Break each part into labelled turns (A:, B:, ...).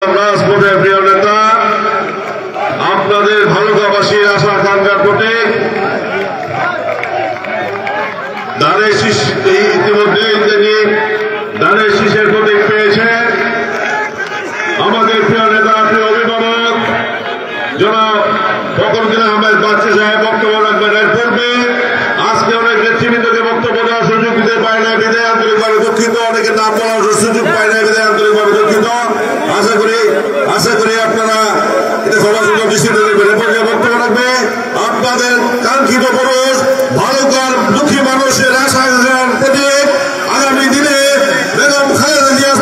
A: রাজপথের প্রিয় নেতা, আপনাদের ভালুকাবাসীর আশা আকাঙ্ক্ষার প্রতীক ধানের শীষ ইতিমধ্যেই তিনি ধানের শীষের প্রতীক পেয়েছেন। আমাদের প্রিয় নেতা, প্রিয় অভিভাবক জনাব ফখরুদ্দিন আহমেদ বাচ্চু সাহেব বক্তব্য রাখবেন। এর পূর্বে আজকে অনেক নেতৃবৃন্দকে বক্তব্য দেওয়ার সুযোগ দিতে পারে না, বিদায় আন্তরিকভাবে দুঃখিত। অনেকের নাম বলার সুযোগ পায় না, বিদায় আন্তরিকভাবে দুঃখিত। আশা করি আপনারা এটা সবার সুযোগ দৃষ্টিতে দেখবেন। এরপর বক্তব্য রাখবে আপনাদের কাঙ্ক্ষিত পুরুষ, ভালুকার দুঃখী মানুষের আশা আকাঙ্ক্ষার প্রতীক আগামী দিনে বেগম খালেদা জিয়া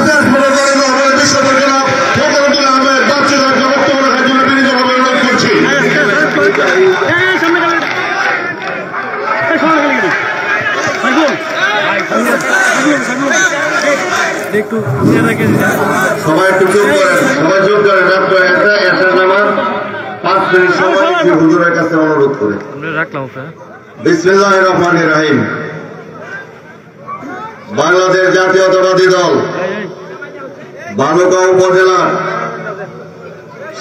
A: ফখরুদ্দিন আহমেদ বাচ্চু সাহেবকে বক্তব্য রাখার জন্য বিনীতভাবে অনুরোধ করছি। সবাই একটু চুপ করেন, সবাই চুপ করেন। এসার নামাজ 5 মিনিট সময় হুজুরের কাছে অনুরোধ করে বিসমিল্লাহির রহমানির রহিম। বাংলাদেশ জাতীয়তাবাদী দল ভালুকা উপজেলার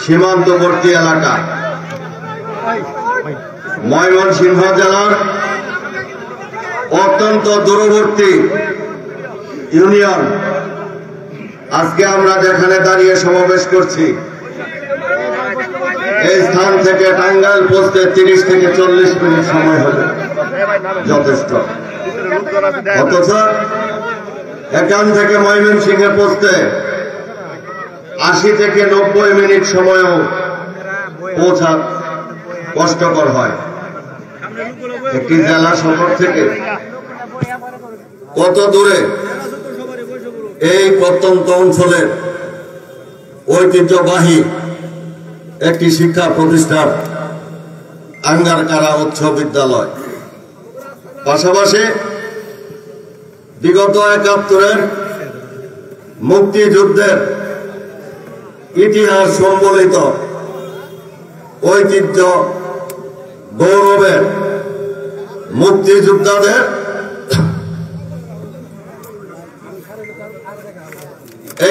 A: সীমান্তবর্তী এলাকা ময়মনসিংহ জেলার অত্যন্ত দূরবর্তী ইউনিয়ন, আজকে আমরা যেখানে দাঁড়িয়ে সমাবেশ করছি এই স্থান থেকে টাঙ্গাইল পৌঁছতে 30 থেকে 40 মিনিট সময় হবে, যথেষ্ট। অথচ এখান থেকে ময়মনসিংহে পৌঁছতে 80 থেকে 90 মিনিট সময়ও পৌঁছা কষ্টকর হয়। একটি জেলা শহর থেকে কত দূরে এই প্রত্যন্ত অঞ্চলের ঐতিহ্যবাহী একটি শিক্ষা প্রতিষ্ঠান আঙ্গারকারা উচ্চ বিদ্যালয়, পাশাপাশি বিগত 71-এর মুক্তিযুদ্ধের ইতিহাস সম্বলিত ঐতিহ্য গৌরবের মুক্তিযোদ্ধাদের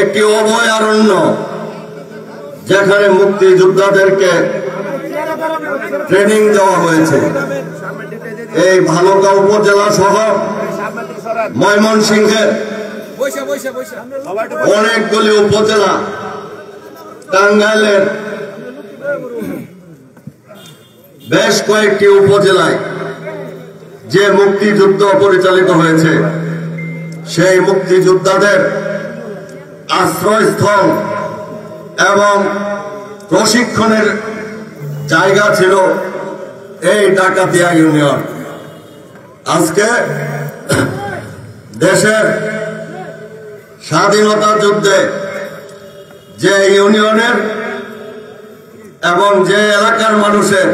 A: একটি অভয়ারণ্য, যেখানে মুক্তিযোদ্ধাদেরকে ট্রেনিং দেওয়া হয়েছে। এই ভালুকা উপজেলা সহ ময়মনসিংহের অনেকগুলি উপজেলা, টাঙ্গাইলের বেশ কয়েকটি উপজেলায় যে মুক্তিযুদ্ধ পরিচালিত হয়েছে, সেই মুক্তিযোদ্ধাদের আশ্রয়স্থল এবং প্রশিক্ষণের জায়গা ছিল এই ডাকাতিয়া ইউনিয়ন। আজকে দেশের স্বাধীনতা যুদ্ধে যে ইউনিয়নের এবং যে এলাকার মানুষের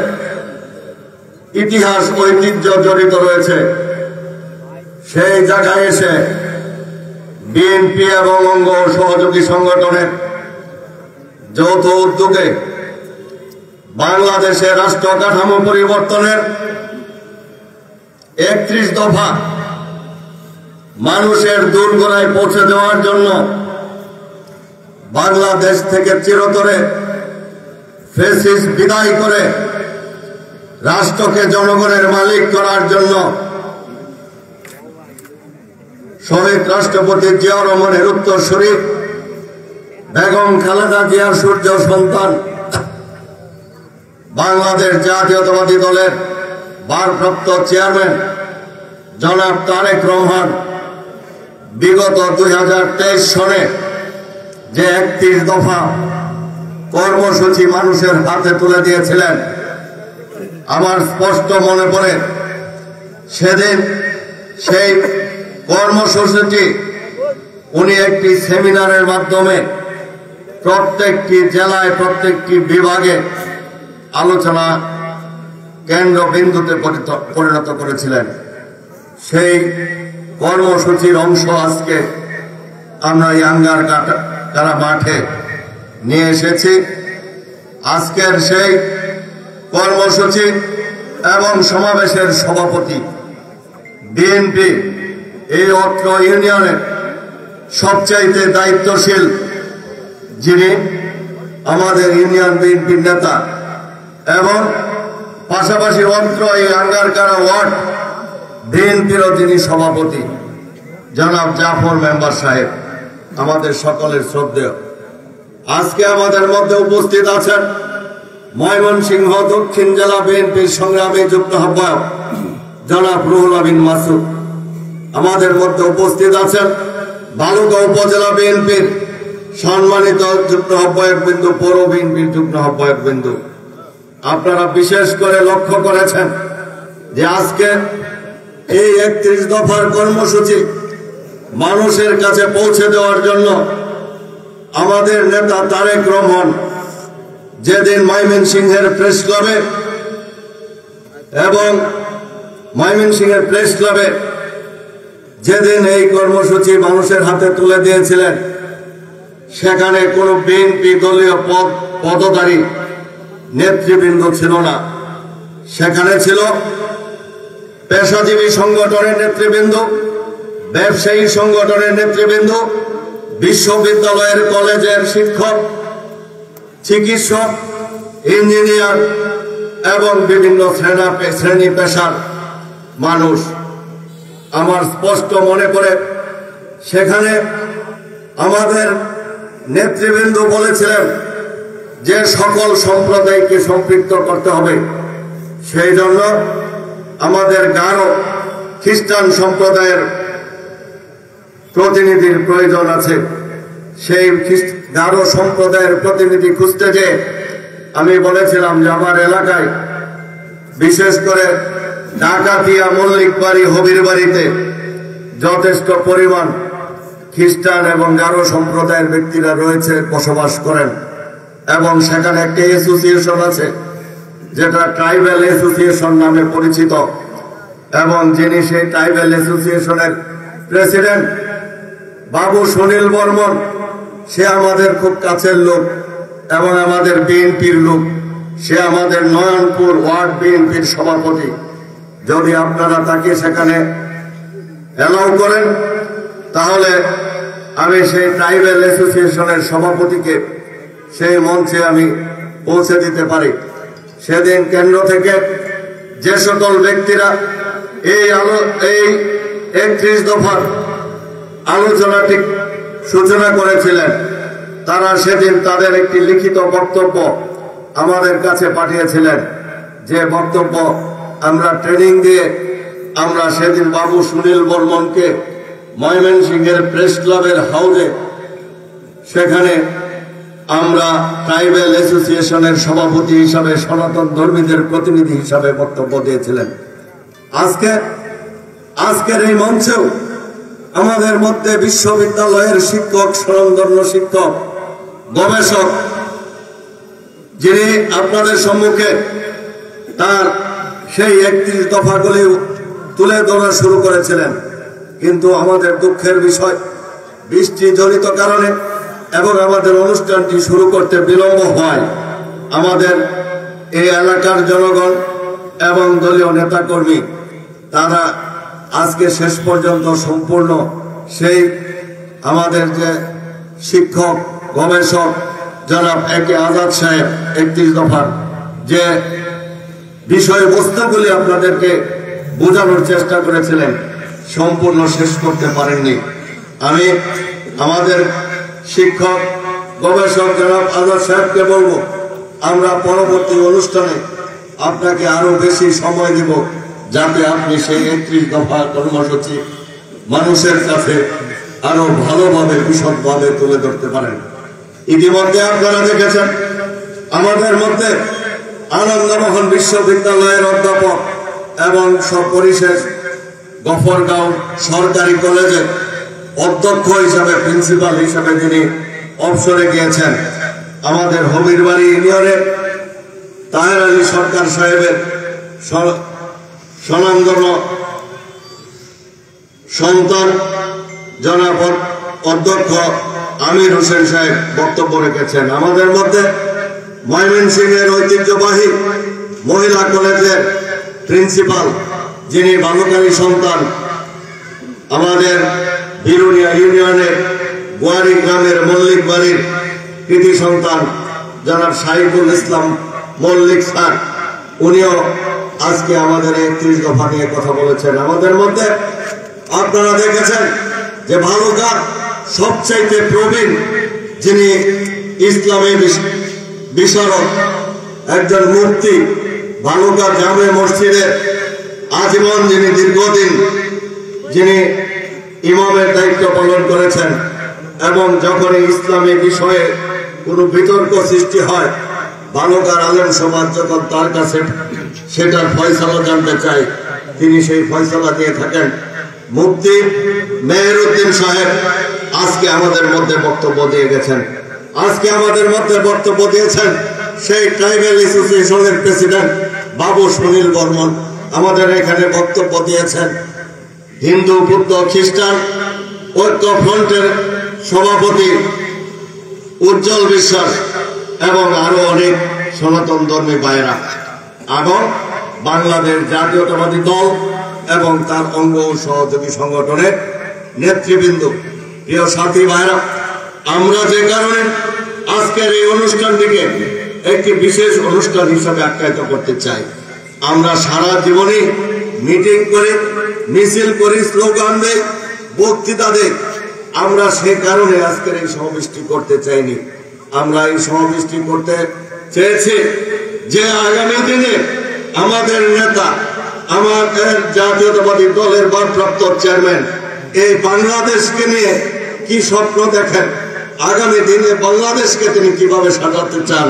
A: ইতিহাস ঐতিহ্য জড়িত রয়েছে, সেই জায়গায় এসে বিএনপি এবং অঙ্গ সহযোগী সংগঠনের যৌথ উদ্যোগে বাংলাদেশের রাষ্ট্র কাঠামো পরিবর্তনের 31 দফা মানুষের দোরগোড়ায় পৌঁছে দেওয়ার জন্য বাংলাদেশ থেকে চিরতরে ফ্যাসিস্ট বিদায় করে রাষ্ট্রকে জনগণের মালিক করার জন্য শহীদ রাষ্ট্রপতি জিয়াউর রহমানের উত্তরসূরি বেগম খালেদা জিয়ার সূর্য সন্তান বাংলাদেশ জাতীয়তাবাদী দলের ভারপ্রাপ্ত চেয়ারম্যান জনাব তারেক রহমান বিগত 2023 সনে যে 31 দফা কর্মসূচি মানুষের হাতে তুলে দিয়েছিলেন, আমার স্পষ্ট মনে পড়ে সেদিন সেই কর্মসূচিটি উনি একটি সেমিনারের মাধ্যমে প্রত্যেকটি জেলায় প্রত্যেকটি বিভাগে আলোচনা কেন্দ্রবিন্দুতে পরিণত করেছিলেন। সেই কর্মসূচির অংশ আজকে আমরা এই আঙ্গারকারা মাঠে নিয়ে এসেছি। আজকের সেই কর্মসূচি এবং সমাবেশের সভাপতি বিএনপি এই অত্র ইউনিয়নের সবচাইতে দায়িত্বশীল যিনি
B: আমাদের ইউনিয়ন বিএনপির নেতা এবং পাশাপাশি অন্ত্র এই আঙ্গারকারা ওয়ার্ড বিএনপিরও যিনি সভাপতি জনাব জাফর মেম্বার সাহেব, আমাদের সকলের শ্রদ্ধেয়। আজকে আমাদের মধ্যে উপস্থিত আছেন ময়মনসিংহ দক্ষিণ জেলা বিএনপির সংগ্রামী যুগ্ম আহ্বায়ক জনাব রুহুল আমিন মাসুদ। আমাদের মধ্যে উপস্থিত আছেন বালুগাঁও উপজেলা বিএনপির সম্মানিত যুগ্ম আহ্বায়ক বিন্দু, পৌর বিএনপির যুগ্ম আহ্বায়ক বিন্দু। আপনারা বিশেষ করে লক্ষ্য করেছেন যে আজকে এই 31 দফার কর্মসূচি মানুষের কাছে পৌঁছে দেওয়ার জন্য আমাদের নেতা তারেক রহমান যেদিন ময়মনসিংহের প্রেস ক্লাবে এবং ময়মনসিংহের প্রেস ক্লাবে যেদিন এই কর্মসূচি মানুষের হাতে তুলে দিয়েছিলেন, সেখানে কোনো বিএনপি দলীয় পদধারী নেতৃবৃন্দ ছিল না। সেখানে ছিল পেশাজীবী সংগঠনের নেতৃবৃন্দ, ব্যবসায়ী সংগঠনের নেতৃবৃন্দ, বিশ্ববিদ্যালয়ের কলেজের শিক্ষক, চিকিৎসক, ইঞ্জিনিয়ার এবং বিভিন্ন শ্রেণী পেশার মানুষ। আমার স্পষ্ট মনে পড়ে সেখানে আমাদের নেতৃবৃন্দ বলেছিলেন যে সকল সম্প্রদায়কে সম্পৃক্ত করতে হবে। সেই জন্য আমাদের গারো খ্রিস্টান সম্প্রদায়ের প্রতিনিধির প্রয়োজন আছে। সেই গারো সম্প্রদায়ের প্রতিনিধি খুঁজতে যে আমি বলেছিলাম যে আমার এলাকায় বিশেষ করে ডাকাতিয়া, মল্লিক বাড়ি, হবির বাড়িতে যথেষ্ট পরিমাণ খ্রিস্টান এবং গারো সম্প্রদায়ের ব্যক্তিরা রয়েছে, বসবাস করেন এবং সেখানে একটি অ্যাসোসিয়েশন আছে যেটা ট্রাইবাল অ্যাসোসিয়েশন নামে পরিচিত এবং যিনি সেই ট্রাইবাল অ্যাসোসিয়েশনের প্রেসিডেন্ট বাবু সুনীল বর্মন, সে আমাদের খুব কাছের লোক এবং আমাদের বিএনপির লোক। সে আমাদের নয়নপুর ওয়ার্ড বিএনপির সভাপতি। যদি আপনারা তাকে সেখানে অ্যালাউ করেন তাহলে আমি সেই ট্রাইবাল অ্যাসোসিয়েশনের সভাপতিকে সেই মঞ্চে আমি পৌঁছে দিতে পারি। সেদিন কেন্দ্র থেকে যে সকল ব্যক্তিরা এই 31 দফার আলোচনাটি সূচনা করেছিলেন, তারা সেদিন তাদের একটি লিখিত বক্তব্য আমাদের কাছে পাঠিয়েছিলেন। যে বক্তব্য আমরা ট্রেনিং দিয়ে আমরা সেদিন বাবু সুনীল বর্মনকে ময়মনসিংহের প্রেস ক্লাবের হাউজে সেখানে আমরা ট্রাইবাল অ্যাসোসিয়েশনের সভাপতি হিসাবে, সনাতন ধর্মীদের প্রতিনিধি হিসাবে বক্তব্য দিয়েছিলেন। আজকের এই মঞ্চেও আমাদের মধ্যে বিশ্ববিদ্যালয়ের শিক্ষক, স্বনামধন্য শিক্ষক, গবেষক, যিনি আপনাদের সম্মুখে তার সেই 31 দফাগুলি তুলে ধরা শুরু করেছিলেন। কিন্তু আমাদের দুঃখের বিষয়, বৃষ্টি জনিত কারণে এবং আমাদের অনুষ্ঠানটি শুরু করতে বিলম্ব হয়, আমাদের এই এলাকার জনগণ এবং দলীয় নেতাকর্মী তারা আজকে শেষ পর্যন্ত সম্পূর্ণ সেই আমাদের যে শিক্ষক, গবেষক জনাব একে আজাদ সাহেব 31 দফার যে বিষয়বস্তুগুলি আপনাদেরকে বোঝানোর চেষ্টা করেছিলেন, সম্পূর্ণ শেষ করতে পারেননি। আমি আমাদের শিক্ষক, গবেষক জনাব আজাদ সাহেবকে বলবো, আমরা পরবর্তী অনুষ্ঠানে আপনাকে আরো বেশি সময় দিব যাতে আপনি সেই 31 দফা কর্মসূচি মানুষের কাছে আরো ভালোভাবে, বিশদভাবে তুলে ধরতে পারেন। ইতিমধ্যে আপনারা দেখেছেন আমাদের মধ্যে আনন্দমোহন বিশ্ববিদ্যালয়ের অধ্যাপক এবং সপরিশেষ গফরগাঁও সরকারি কলেজের অধ্যক্ষ হিসাবে, প্রিন্সিপাল হিসাবে যিনি অবসরে গিয়েছেন, আমাদের হবিরবাড়ি ইউনিয়নের তাহের আলী সরকার সাহেবের স্বনামধন্য সন্তান জনাব অধ্যক্ষ আমির হোসেন সাহেব বক্তব্য রেখেছেন। আমাদের মধ্যে ময়মনসিংহের ঐতিহ্যবাহী মহিলা কলেজের প্রিন্সিপাল, যিনি বালুকালী সন্তান, আমাদের বিরুনিয়া ইউনিয়নের গোয়ারি গ্রামের মল্লিক বাড়ির কৃতি সন্তান জনাব শাহিদুল ইসলাম মল্লিক স্যার, উনিও আজকে আমাদের 31 দফা নিয়ে কথা বলেছেন। আমাদের মধ্যে আপনারা দেখেছেন যে ভালুকার সবচাইতে প্রবীণ যিনি ইসলামী বিশারদ একজন মুফতি, ভালুকা জামে মসজিদের আজীবন যিনি দীর্ঘদিন যিনি ইমামের দায়িত্ব পালন করেছেন, এবং যখন ইসলামী বিষয়ে কোনো বিতর্ক সৃষ্টি হয় ভালুকার আলেম সমাজ যখন তার কাছে সেটার ফয়সালা জানতে চায়, তিনি সেই ফয়সালা দিয়ে থাকেন। মুফতি মেহেরউদ্দিন সাহেব আজকে আমাদের মধ্যে বক্তব্য দিয়ে গেছেন। আজকে আমাদের মধ্যে বক্তব্য দিয়েছেন সেই ট্রাইবাল অ্যাসোসিয়েশনের প্রেসিডেন্ট বাবু সুনীল বর্মন আমাদের এখানে বক্তব্য দিয়েছেন। হিন্দু, বৌদ্ধ, খ্রিস্টান ঐক্য ফ্রন্টের সভাপতি উজ্জ্বল বিশ্বাস এবং আরো অনেক সনাতন ধর্মী ভাইয়েরা এবং বাংলাদেশ জাতীয়তাবাদী দল এবং তার অঙ্গ সহযোগী সংগঠনের নেতৃবৃন্দ, প্রিয় সাথী ভাইরা, আমরা যে কারণে আজকের এই অনুষ্ঠানটিকে একটি বিশেষ অনুষ্ঠান হিসাবে আখ্যায়িত করতে চাই, আমরা সারা জীবনে মিটিং করি, মিছিল করি, স্লোগান দেই, বক্তৃতা দেই, আমরা সে কারণে আজকের এই সমাবেশটি করতে চাইনি। আমরা এই সমাবেশটি করতে চেয়েছি যে আগামী দিনে আমাদের নেতা, আমাদের জাতীয়তাবাদী দলের ভারপ্রাপ্ত চেয়ারম্যান এই বাংলাদেশকে নিয়ে কি স্বপ্ন দেখেন, আগামী দিনে বাংলাদেশকে তিনি কিভাবে সাজাতে চান,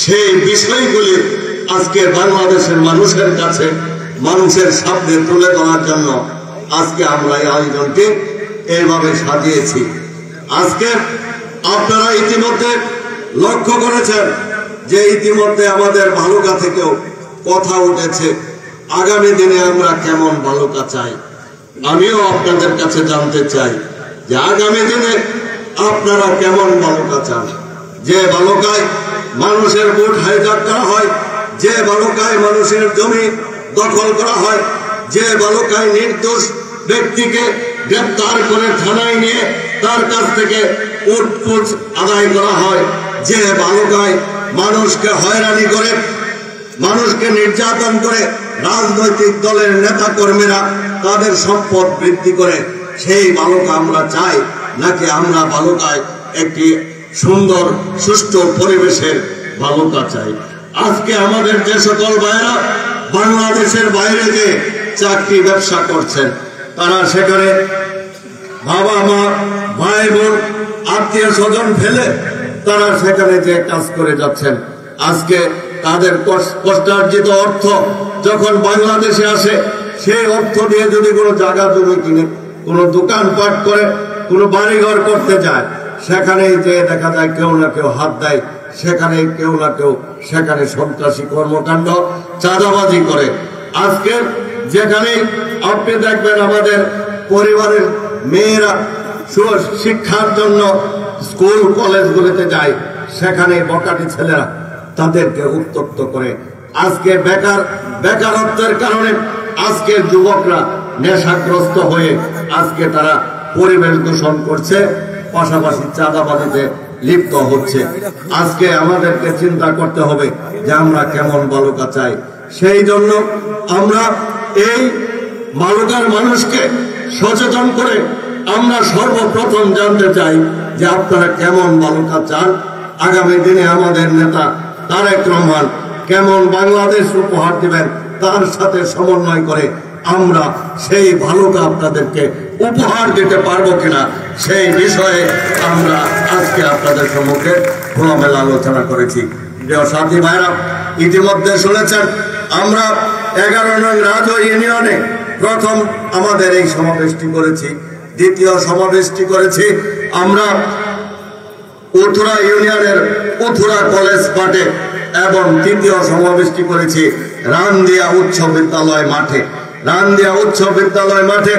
B: সেই বিষয়গুলি আজকে বাংলাদেশের মানুষের কাছে, মানুষের সামনে তুলে ধরার জন্য আজকে আমরা এই আয়োজনটি এইভাবে সাজিয়েছি। আজকে আপনারা ইতিমধ্যে লক্ষ্য করেছেন যে ইতিমধ্যে আমাদের ভালুকা থেকেও কথা উঠেছে আগামী দিনে আমরা কেমন ভালুকা চাই। আমিও আপনাদের কাছে জানতে চাই যে আগামী দিনে আপনারা কেমন ভালুকা চান, যে ভালুকায় মানুষের ভোট হাইজ্যাক করা হয়, যে ভালুকায় মানুষের জমি দখল করা হয়, যে ভালুকায় নির্দোষ ব্যক্তিকে গ্রেপ্তার করে থানায় নিয়ে তার কাছ থেকে উটপুট আদায় করা হয়, যে ভালুকায় মানুষকে হয়রানি করে, মানুষকে নির্যাতন করে, রাজনৈতিক দলের নেতা কর্মীরা তাদের সম্পদ বৃদ্ধি করে, সেই ভালুকা আমরা চাই, নাকি আমরা ভালুকায় একটি সুন্দর সুষ্ঠু পরিবেশের ভালুকা চাই। আজকে আমাদের যে সকল ভাইরা বাংলাদেশের বাইরে যে চাকরি ব্যবসা করছেন, তারা সেখানে বাবা মা, ভাই বোন, আত্মীয় স্বজন ফেলে তারা সেখানে যে কাজ করে যাচ্ছেন, আজকে তাদের কষ্টার্জিত অর্থ যখন বাংলাদেশে আসে, সেই অর্থ দিয়ে যদি কোনো জায়গা জমি কিনে, কোনো দোকানপাট করে, কোনো বাড়িঘর করতে যায়, সেখানেই যে দেখা যায় কেউ না কেউ হাত দেয়, সেখানে কেউ না কেউ সেখানে সন্ত্রাসী কর্মকাণ্ড, চাঁদাবাজি করে। আজকে যেখানে আপনি দেখবেন আমাদের পরিবারের মেয়েরা শিক্ষার জন্য স্কুল কলেজগুলিতে যায়, সেখানে বকাটি ছেলেরা তাদেরকে উত্তপ্ত করে। আজকে বেকারত্বের কারণে আজকের যুবকরা নেশাগ্রস্ত হয়ে আজকে তারা পরিবেশ দূষণ করছে, পাশাপাশি চাঁদাবাজিতে লিপ্ত হচ্ছে। আজকে আমাদেরকে চিন্তা করতে হবে যে আমরা কেমন বালুকা চাই। সেই জন্য আমরা এই বালুকার মানুষকে সচেতন করে আমরা সর্বপ্রথম জানতে চাই যে আপনারা কেমন বালুকা চান। আগামী দিনে আমাদের নেতা তারেক রহমান কেমন বাংলাদেশ উপহার দিবেন, তার সাথে সমন্বয় করে আমরা সেই ভালুকা আপনাদেরকে উপহার দিতে পারবো কিনা, সেই বিষয়ে আমরা আজকে আপনাদের সম্মুখে খোলামেলা আলোচনা করেছি। প্রিয় সাথী ভাইরা, ইতিমধ্যে শুনেছেন আমরা 11 নং রাজ ইউনিয়নে প্রথম আমাদের এই সমাবেশটি করেছি, দ্বিতীয় সমাবেশটি করেছি আমরা উথুরা ইউনিয়নের উথুরা কলেজ মাঠে, এবং তৃতীয় সমাবেশটি করেছি রানদিয়া উচ্চ বিদ্যালয় মাঠে। রানদিয়া উচ্চ বিদ্যালয় মাঠে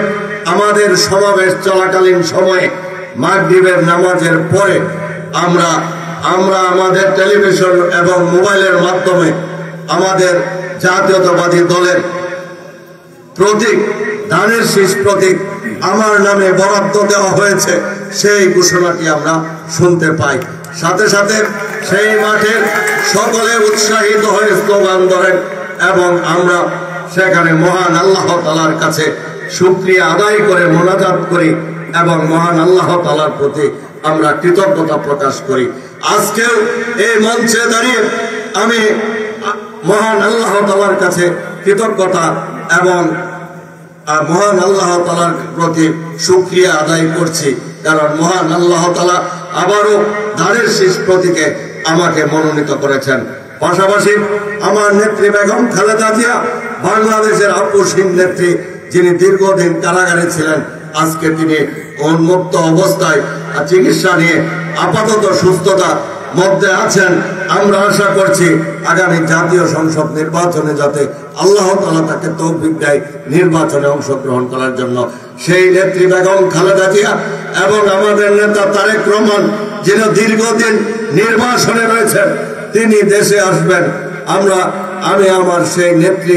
B: আমাদের সমাবেশ চলাকালীন সময়ে মাগরিবের নামাজের পরে আমরা আমাদের টেলিভিশন এবং মোবাইলের মাধ্যমে আমাদের জাতীয়তাবাদী দলের প্রতীক, ধানের শীষ প্রতীক আমার নামে বরাদ্দ দেওয়া হয়েছে, সেই ঘোষণাটি আমরা শুনতে পাই। সাথে সাথে সেই মাঠের সকলে উৎসাহিত হয়ে স্লোগান ধরেন এবং আমরা সেখানে মহান আল্লাহ তাআলার কাছে শুকরিয়া আদায় করে মোনাজাত করি এবং মহান আল্লাহ তাআলার প্রতি আমরা কৃতজ্ঞতা প্রকাশ করি। আজকেও এই মঞ্চে দাঁড়িয়ে আমি মহান আল্লাহ তাআলার কাছে কৃতজ্ঞতা এবং মহান আল্লাহ তাআলার প্রতি শুকরিয়া আদায় করছি, কারণ মহান আল্লাহ তাআলা আবারও ধানের শীষ প্রতীকে আমাকে মনোনীত করেছেন। পাশাপাশি আমার নেত্রী বেগম খালেদা জিয়া, বাংলাদেশের আপসহীন নেত্রী, যিনি দীর্ঘদিন কারাগারে ছিলেন, আজকে তিনি উন্মুক্ত অবস্থায় চিকিৎসা নিয়ে আপাতত সুস্থতা মধ্যে আছেন। আমরা আশা করছি আগামী জাতীয় সংসদ নির্বাচনে যাতে আল্লাহ তাআলা তাকে তৌফিক দেয় নির্বাচনে অংশগ্রহণ করার জন্য। সেই নেত্রী বেগম খালেদা জিয়া এবং আমাদের নেতা তারেক রহমান, যিনি দীর্ঘদিন নির্বাসনে রয়েছেন, তিনি দেশে আসবেন। আমি আমার সেই নেত্রী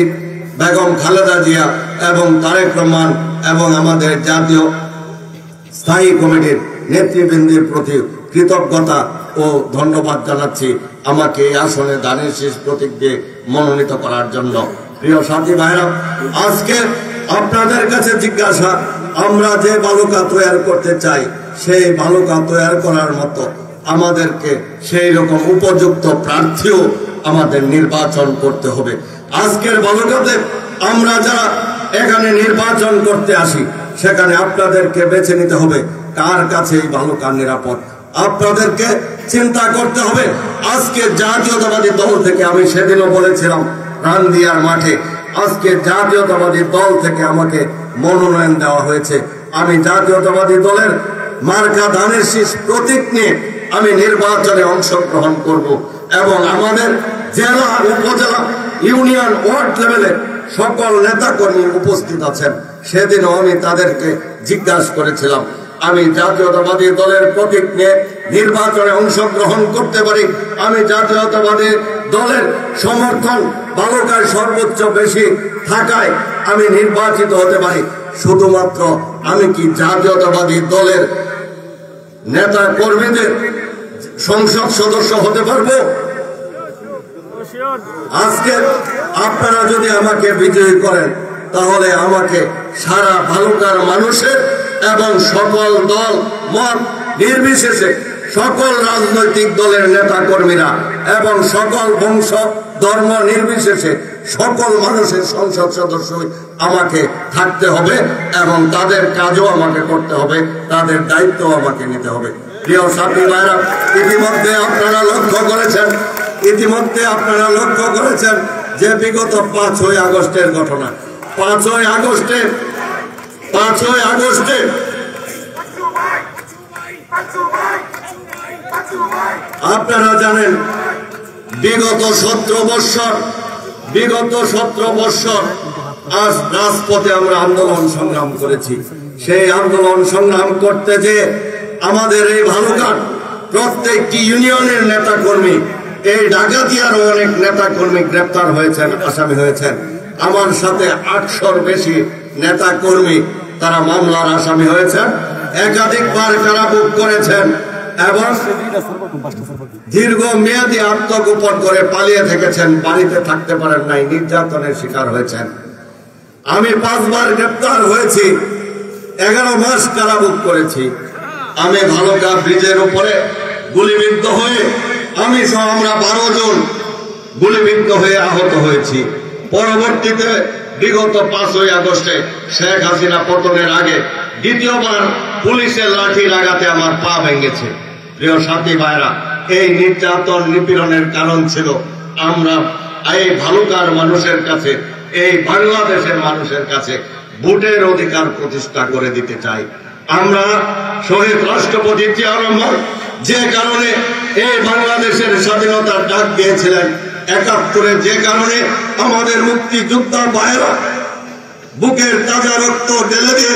B: বেগম খালেদা জিয়া এবং তারেক রহমান এবং আমাদের জাতীয় স্থায়ী কমিটির নেতৃবৃন্দের প্রতি কৃতজ্ঞতা ও ধন্যবাদ জানাচ্ছি আমাকে এই আসনে ধানের শীষ প্রতীক দিয়ে মনোনীত করার জন্য। প্রিয় সাথী ভাইরা, আজকে আপনাদের কাছে জিজ্ঞাসা, আমরা যে বালুকা তৈরি করতে চাই সেই বালুকা তৈরি করার মতো আমাদেরকে সেই রকম উপযুক্ত প্রার্থীও আমাদের নির্বাচন করতে হবে। আজকের বালুকাতে আমরা যারা এখানে নির্বাচন করতে আসি, সেখানে আপনাদেরকে বেছে নিতে হবে কার কাছে এই বালুকা নিরাপদ। আপনাদেরকে চিন্তা করতে হবে। আজকে জাতীয়তাবাদী দল থেকে, আমি সেদিনও বলেছিলাম রান্দিয়ার মাঠে, আজকে জাতীয়তাবাদী দল থেকে আমাকে মনোনয়ন দেওয়া হয়েছে। আমি জাতীয়তাবাদী দলের মার্কা ধানের শীষ প্রতীক নিয়ে আমি নির্বাচনে অংশগ্রহণ করব এবং আমাদের জেলা, উপজেলা, ইউনিয়ন, ওয়ার্ড লেভেলে সকল নেতাকর্মী উপস্থিত আছেন। সেদিনও আমি তাদেরকে জিজ্ঞাসা করেছিলাম, আমি জাতীয়তাবাদী দলের প্রতীক নিয়ে নির্বাচনে অংশগ্রহণ করতে পারি, আমি জাতীয়তাবাদী দলের সমর্থন বালুকায় সর্বোচ্চ বেশি থাকায় আমি নির্বাচিত হতে পারি, শুধুমাত্র আমি কি জাতীয়তাবাদী দলের নেতা কর্মীদের সংসদ সদস্য হতে পারবো? আজকে আপনারা যদি আমাকে বিজয়ী করেন, তাহলে আমাকে সারা বালুকার মানুষের এবং সকল দল মত নির্বিশেষে সকল রাজনৈতিক দলের নেতা কর্মীরা এবং সকল বংশ ধর্ম নির্বিশেষে সকল মানুষের সংসদ সদস্য আমাকে থাকতে হবে এবং তাদের কাজও আমাকে করতে হবে, তাদের দায়িত্ব আমাকে নিতে হবে। প্রিয় সাথী ভাইরা, ইতিমধ্যে আপনারা লক্ষ্য করেছেন যে বিগত 5ই আগস্টের ঘটনা। 5ই আগস্টে আপনারা জানেন বিগত 17 বৎসর আজ রাজপথে আমরা আন্দোলন সংগ্রাম করেছি। সেই আন্দোলন সংগ্রাম করতে যে আমাদের এই ভালুকার প্রত্যেকটি ইউনিয়নের নেতা কর্মী, এই ডাকাতিয়ারও অনেক নেতা কর্মী গ্রেপ্তার হয়েছেন, আসামি হয়েছেন। আমার সাথে 800-র বেশি নেতা কর্মী তারা মামলার আসামি হয়েছেন, একাধিকবার কারাভোগ করেছেন এবং দীর্ঘ মেয়াদী আত্মগোপন করে পালিয়ে থেকেছেন, বাড়িতে থাকতে পারেন নাই, নির্যাতনের শিকার হয়েছেন। আমি 5 বার গ্রেপ্তার হয়েছি, 11 মাস কারাভোগ করেছি। আমি ভালুকা ব্রিজের উপরে গুলিবিদ্ধ হয়ে আমি সহ আমরা 12 জন গুলিবিদ্ধ হয়ে আহত হয়েছি। পরবর্তীতে বিগত 5ই আগস্টে শেখ হাসিনা পতনের আগে দ্বিতীয়বার পুলিশের লাঠির আঘাতে আমার পা ভেঙেছে। প্রিয় সাথী ভাইরা, এই নির্যাতন নিপীড়নের কারণ ছিল আমরা এই ভালুকার মানুষের কাছে, এই বাংলাদেশের মানুষের কাছে ভোটের অধিকার প্রতিষ্ঠা করে দিতে চাই। আমরা শহীদ রাষ্ট্রপতি জিয়া রহমান যে কারণে এই বাংলাদেশের স্বাধীনতার ডাক দিয়েছিলেন, 71-এ যে কারণে আমাদের মুক্তিযোদ্ধা ভাইরা বুকের তাজা রক্ত ঢেলে দিয়ে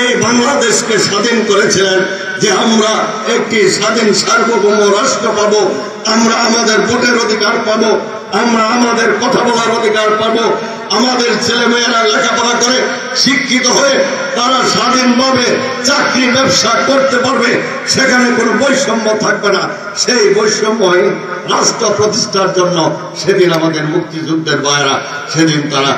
B: এই বাংলাদেশকে স্বাধীন করেছিলেন, যে আমরা একটি স্বাধীন সার্বভৌম রাষ্ট্র পাবো, আমরা আমাদের ভোটের অধিকার পাবো, আমরা আমাদের কথা বলার অধিকার পাবো, আমাদের ছেলেমেয়েরা লেখাপড়া করে শিক্ষিত হয়ে তারা স্বাধীনভাবে চাকরি ব্যবসা করতে পারবে, সেখানে কোনো বৈষম্য থাকবে না। সেই বৈষম্যহীন রাষ্ট্র প্রতিষ্ঠার জন্য সেদিন আমাদের মুক্তিযুদ্ধের ভাইয়েরা সেদিন তারা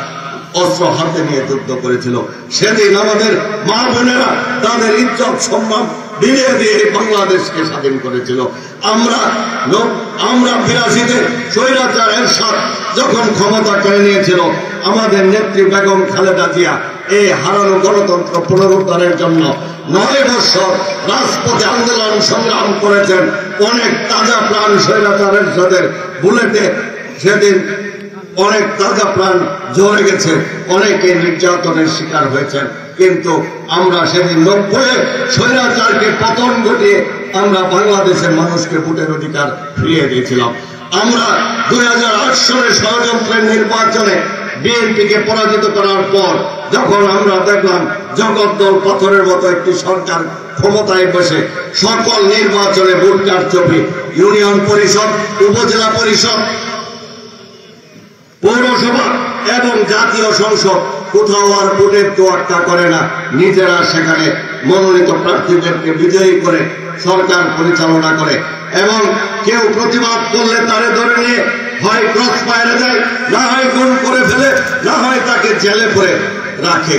B: অস্ত্র হাতে নিয়ে যুদ্ধ করেছিল। সেদিন আমাদের মা বোনেরা তাদের ইজ্জত সম্মান বিলিয়ে দিয়ে বাংলাদেশকে স্বাধীন করেছিল। আমরা 82-তে স্বৈরাচার এরশাদ যখন ক্ষমতা করে নিয়েছিল, আমাদের নেত্রী বেগম খালেদা জিয়া এই হারানো গণতন্ত্র পুনরুদ্ধারের জন্য 9 বছর রাজপথে আন্দোলন সংগ্রাম করেছেন। অনেক তাজা প্রাণ স্বৈরাচার এরশাদের বুলেটে সেদিন অনেক তাজা প্রাণ ঝরে গেছে, অনেকে নির্যাতনের শিকার হয়েছেন। কিন্তু আমরা সেদিন 90-এ স্বৈরাচারকে পতন ঘটিয়ে আমরা বাংলাদেশের মানুষকে ভোটের অধিকার ফিরিয়ে দিয়েছিলাম। আমরা 2008 সালে ষড়যন্ত্রের নির্বাচনে বিএনপিকে পরাজিত করার পর যখন আমরা দেখলাম জগদ্দল পাথরের মতো একটি সরকার ক্ষমতায় বসে সকল নির্বাচনে ভোট কারচুপি, ইউনিয়ন পরিষদ, উপজেলা পরিষদ, পৌরসভা এবং জাতীয় সংসদ কোথাও আর ভোটের তোয়াক্কা করে না, নিজেরা সেখানে মনোনীত প্রার্থীদেরকে বিজয়ী করে সরকার পরিচালনা করে এবং কেউ প্রতিবাদ করলে তারে ধরে নিয়ে হয় ক্রস ফায়ারে দেয়, না হয় গুম করে ফেলে, না হয় তাকে জেলে পড়ে রাখে।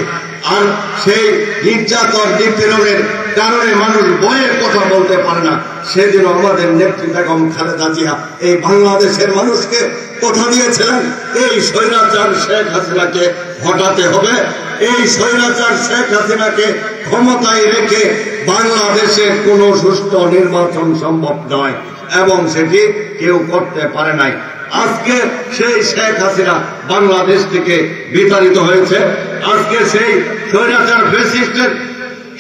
B: আর সেই নির্যাতন নিপীড়নের কারণে মানুষ ভয়ে কথা বলতে পারে না। সেদিন আমাদের নেত্রী বেগম খালেদা জিয়া এই বাংলাদেশের মানুষকে কথা দিয়েছিলেন, এই স্বৈরাচার শেখ হাসিনাকে হটাতে হবে, এই স্বৈরাচার শেখ হাসিনাকে ক্ষমতায় রেখে বাংলাদেশে কোনো সুষ্ঠু নির্বাচন সম্ভব নয় এবং সেটি কেউ করতে পারে নাই। আজকে সেই শেখ হাসিনা বাংলাদেশ থেকে বিতাড়িত হয়েছে। আজকে সেই স্বৈরাচার ফ্যাসিস্টের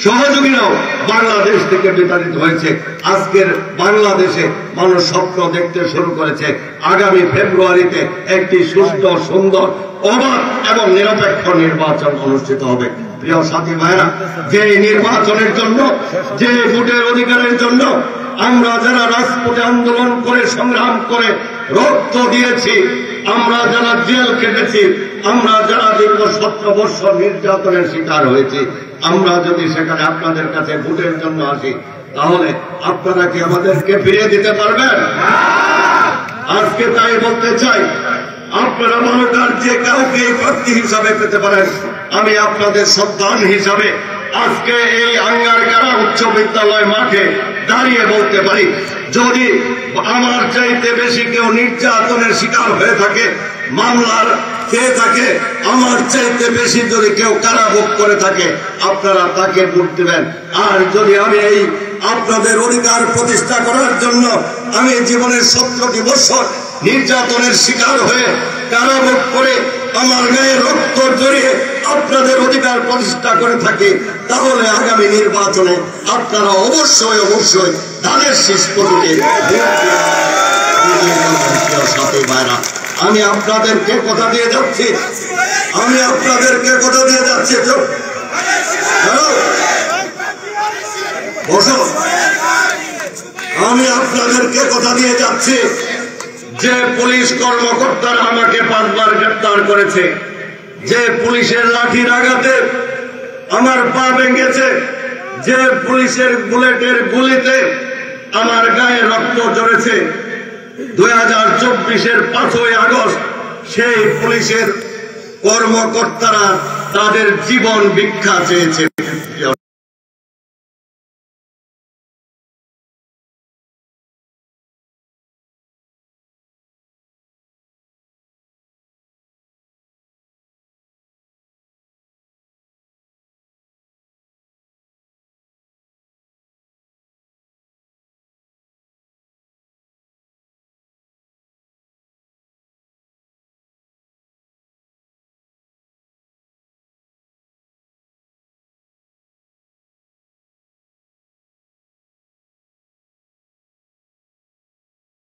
B: সহযোগীরাও বাংলাদেশ থেকে বিতাড়িত হয়েছে। আজকের বাংলাদেশে মানুষ স্বপ্ন দেখতে শুরু করেছে আগামী ফেব্রুয়ারিতে একটি সুষ্ঠু, সুন্দর, অবাধ এবং নিরপেক্ষ নির্বাচন অনুষ্ঠিত হবে। প্রিয় সাথী ভাইরা, যে নির্বাচনের জন্য, যে ভোটের অধিকারের জন্য আমরা যারা রাজপথে আন্দোলন করে সংগ্রাম করে রক্ত দিয়েছি, আমরা যারা জেল কেটেছি, আমরা যারা দীর্ঘ 17 বছর নির্যাতনের শিকার হয়েছি, আমরা যদি সেখানে আপনাদের কাছে ভোটের জন্য আসি, তাহলে আপনারা কি আমাদেরকে ফিরিয়ে দিতে পারবেন? আজকে তাই বলতে চাই, আপনারা মনোকার যে কাউকে প্রার্থী হিসাবে পেতে পারেন। আমি আপনাদের সন্তান হিসাবে আজকে এই আঙ্গারকারা উচ্চ বিদ্যালয় মাঠে দাঁড়িয়ে বলতে পারি, যদি আমার চাইতে বেশি কেউ নির্যাতনের শিকার হয়ে থাকে, মামলার খেয়ে থাকে, আমার চাইতে বেশি যদি কেউ কারাভোগ করে থাকে, আপনারা তাকে ভোট দেবেন। আর যদি আমি এই আপনাদের অধিকার প্রতিষ্ঠা করার জন্য আমি জীবনের 17টি বছর নির্যাতনের শিকার হয়ে কারাভোগ করে আমার গায়ে রক্ত জড়িয়ে আপনাদের অধিকার প্রতিষ্ঠা করে থাকি, তাহলে আগামী নির্বাচনে আপনারা অবশ্যই অবশ্যই ধানের শীষ প্রতীকে সাথী ভাইরা, আমি আপনাদেরকে কথা দিয়ে যাচ্ছি, আমি আপনাদেরকে কথা দিয়ে যাচ্ছি, বসো, আমি আপনাদেরকে কথা দিয়ে যাচ্ছি যে পুলিশ কর্মকর্তারা আমাকে 5 বার গ্রেফতার করেছে, যে পুলিশের লাঠির আঘাতে আমার পা ভেঙেছে, যে পুলিশের বুলেটের গুলিতে আমার গায়ে রক্ত ঝরেছে, 2024-এর 5ই আগস্ট সেই পুলিশের কর্মকর্তারা তাদের জীবন ভিক্ষা চেয়েছে।